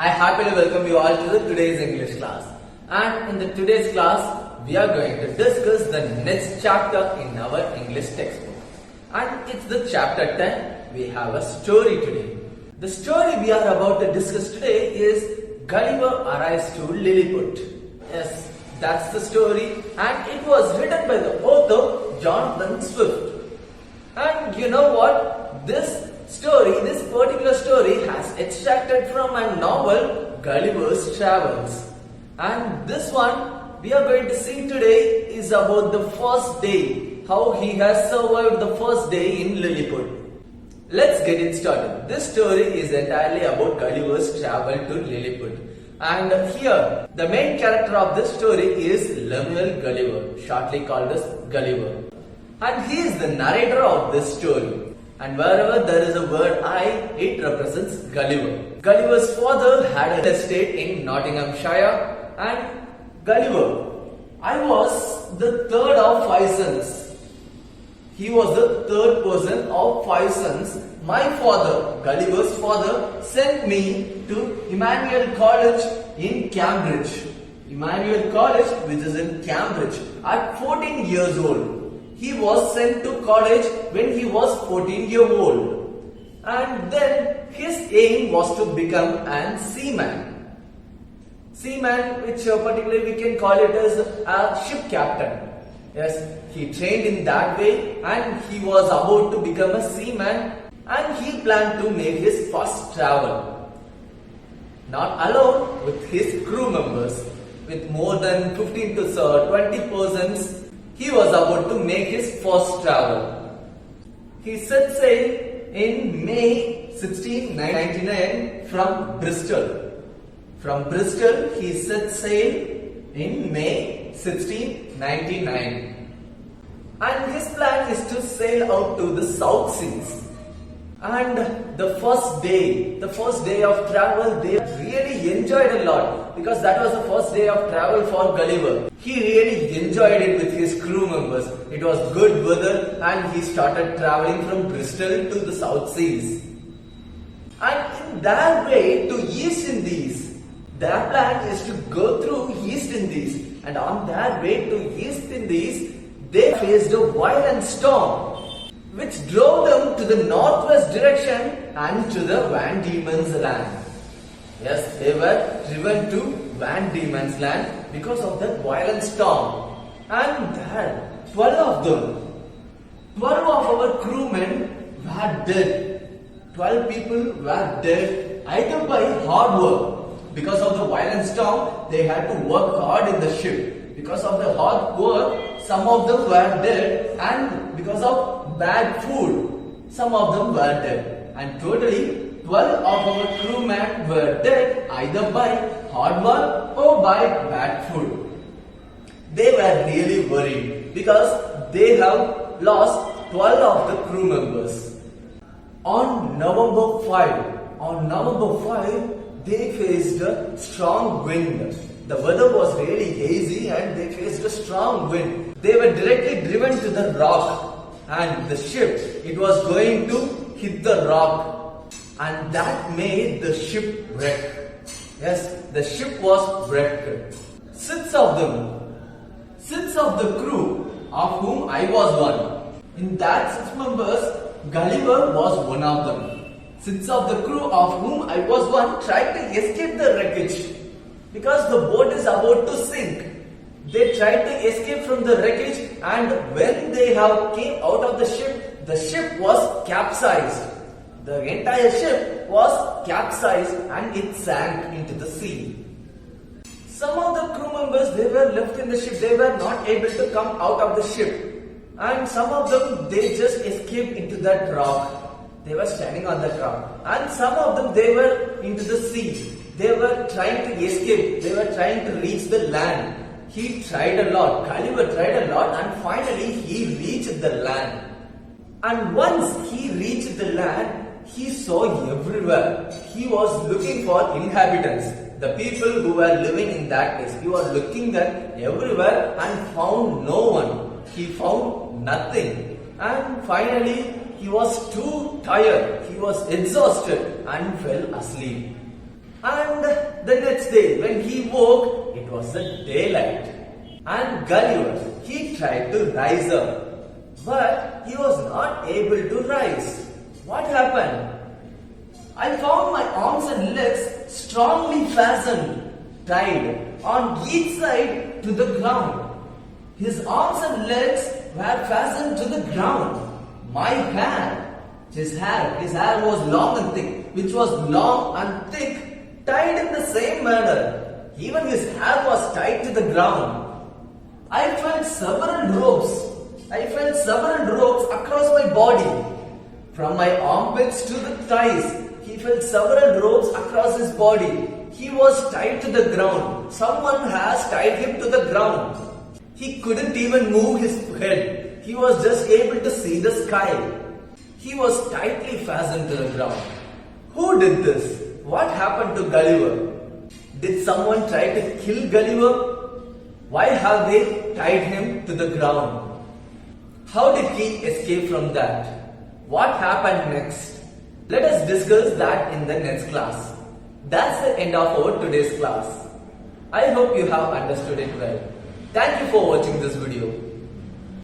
I happily welcome you all to the today's English class. And in the today's class, we are going to discuss the next chapter in our English textbook. And it's the chapter 10. We have a story today. The story we are about to discuss today is Gulliver arrives to Lilliput. Yes, that's the story, and it was written by the author Jonathan Swift. And you know what? This particular story has extracted from a novel, Gulliver's Travels. And this one we are going to see today is about the first day, how he has survived the first day in Lilliput. Let's get it started. This story is entirely about Gulliver's travel to Lilliput. And here, the main character of this story is Lemuel Gulliver, shortly called as Gulliver. And he is the narrator of this story. And wherever there is a word I, it represents Gulliver. Gulliver's father had an estate in Nottinghamshire, and Gulliver, I was the third of 5 sons. He was the third person of 5 sons. My father, Gulliver's father, sent me to Emmanuel College in Cambridge. Emmanuel College, which is in Cambridge, at 14 years old. He was sent to college when he was 14 years old. And then his aim was to become a seaman. Seaman, which particularly we can call it as a ship captain. Yes, he trained in that way and he was about to become a seaman, and he planned to make his first travel. Not alone, with his crew members. With more than 15 to 20 persons, he was about to make his first travel. He set sail in May 1699 from Bristol. From Bristol, he set sail in May 1699. And his plan is to sail out to the South Seas. And the first day of travel, they really enjoyed a lot, because that was the first day of travel for Gulliver. He really enjoyed it with his crew members. It was good weather and he started traveling from Bristol to the South Seas. And in their way to East Indies, their plan is to go through East Indies. And on their way to East Indies, they faced a violent storm, which drove them to the northwest direction and to the Van Diemen's Land. Yes, they were driven to Van Diemen's Land because of that violent storm. And there, 12 of our crewmen were dead. 12 people were dead either by hard work. Because of the violent storm, they had to work hard in the ship. Because of the hard work, some of them were dead, and because of bad food, some of them were dead. And totally 12 of our crewmen were dead either by hard work or by bad food. They were really worried because they have lost 12 of the crew members. On November 5, they faced a strong wind. The weather was really hazy and they faced a strong wind. They were directly driven to the rock, and the ship, it was going to hit the rock, and that made the ship wreck. Yes, the ship was wrecked. Six of the crew, of whom I was one. In that 6 members, Gulliver was one of them. 6 of the crew, of whom I was one, tried to escape the wreckage because the boat is about to sink. They tried to escape from the wreckage, and when they came out of the ship was capsized. The entire ship was capsized and it sank into the sea. Some of the crew members, they were left in the ship. They were not able to come out of the ship. And some of them, they just escaped into that rock. They were standing on that rock. And some of them, they were into the sea. They were trying to escape. They were trying to reach the land. He tried a lot. Gulliver tried a lot, and finally he reached the land. And once he reached the land, he saw everywhere. He was looking for inhabitants, the people who were living in that place. He was looking there everywhere and found no one. He found nothing. And finally, he was too tired. He was exhausted and fell asleep. And the next day when he woke, it was the daylight. And Gulliver, he tried to rise up, but he was not able to rise. What happened? I found my arms and legs strongly fastened, tied on each side to the ground. His arms and legs were fastened to the ground. My hair, his hair was long and thick, which was long and thick, tied in the same manner. Even his hair was tied to the ground. I felt several ropes across my body. From my armpits to the thighs, he felt several ropes across his body. He was tied to the ground. Someone has tied him to the ground. He couldn't even move his head. He was just able to see the sky. He was tightly fastened to the ground. Who did this? What happened to Gulliver? Did someone try to kill Gulliver? Why have they tied him to the ground? How did he escape from that? What happened next? Let us discuss that in the next class. That's the end of our today's class. I hope you have understood it well. Thank you for watching this video.